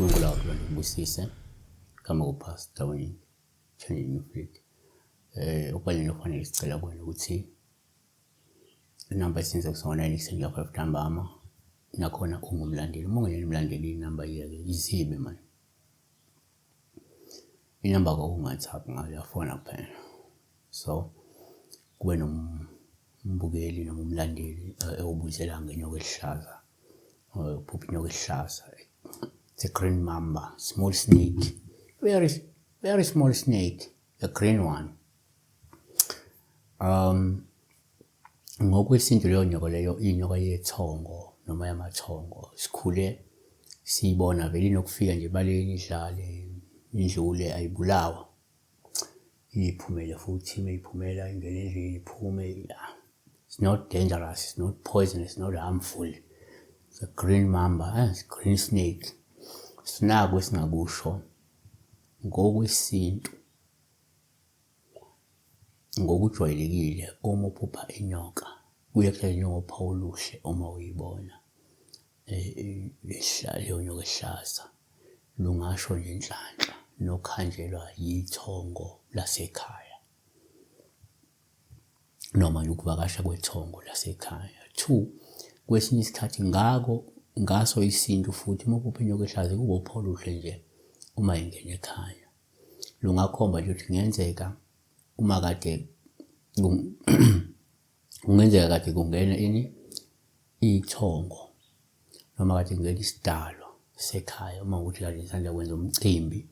uNkulunkulu wakho ubusise kama kupastor we-Change New Fleet. Okubalulekile okufanele sicela kuwena ukuthi inamba esenza kusona ikusendla 5 ntambama nakhona ungumlandeli. Uma ungene umlandeli inamba yeke izibe manje. Inamba ungathapha ngayo yafona kuphela. So kube nombukeli noma umlandeli ewubuzela ngenyoka ehlaza. Phupha inyoka ehlaza. It's a green mamba, small snake. Very small snake, a green one. Ngokwesintu leyo nyoka leyo inyoka yethongo noma yamathongo. Sikhule siyibona vele inokufika nje baleni idlale indlule ayibulawa. Iphumele futhi iphumela ingene endlini iphume. It's not dangerous, it's not poisonous, it's not harmful. It's a green mamba, it's a green snake. Sinako esingakusho ngokwesintu. Ngokujwayelekile uma uphupha inyoka uyekela inyoka oluhle uma uyibona leyo nyoka ehlaza lungasho nje inhlanhla nokhanjelwa yithongo lasekhaya noma ukuvakasha kwethongo lasekhaya. 2 kwesinye isikhathi ngaso isintu futhi uma uphupha inyoka ehlaza kuba upho oluhle nje uma ingene ekhaya lungakhomba nje ukuthi kungenzeka uma kade kungenzeka kade kungena ithongo noma kade kungena isidalwa sekhaya uma ukuthi kade isandla kwenza umcimbi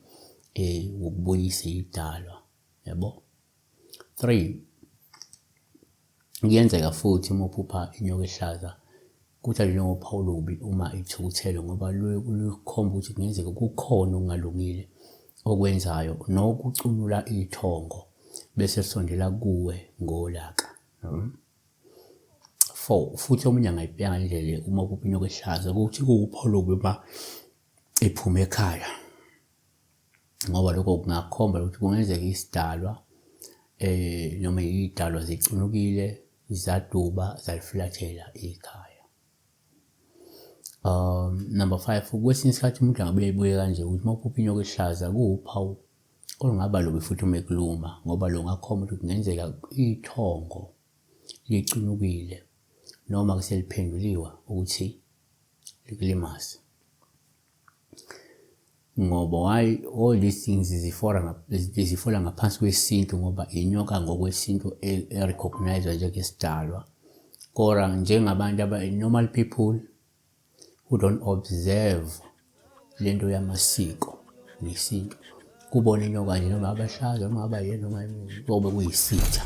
wokubuyisa idalwa, yabo. 3 kuyenzeka futhi uma uphupha inyoka ehlaza kuthi njengoba Phawulobi uma ithukuthele ngoba lukhomba ukuthi kungenzeka kukhona okungalungile okwenzayo nokucunula ithongo bese sondela kuwe ngolaka. 4 futhi omunye angayibheka indlela uma uphupha inyoka ehlaza ukuthi kuPhawulobi uma ephuma ekhaya ngoba lokho kungakhomba ukuthi kungenzeka isidalwa noma idalwa zicunukile izaduba zaliflathela ekhaya. Number 5 kwesinye isikhathi umuntu angabe ebuye kanje ukuthi uma uphupha inyoka ehlaza kuwuphawu olungaba lobe futhi uma ekuluma ngoba lungakhomba ukuthi kungenzeka ithongo licunukile noma kuseliphenduliwa ukuthi likulimaze. Ngoba why all these things zifola ngaphansi kwesintu ngoba inyoka ngokwesintu erecognized njengesidalwa. Kodwa njengabantu normal people who don't observe lento yamasiko nesintu kubona inyoka nje noma abahlaza noma abayena noma kube kuyisitha.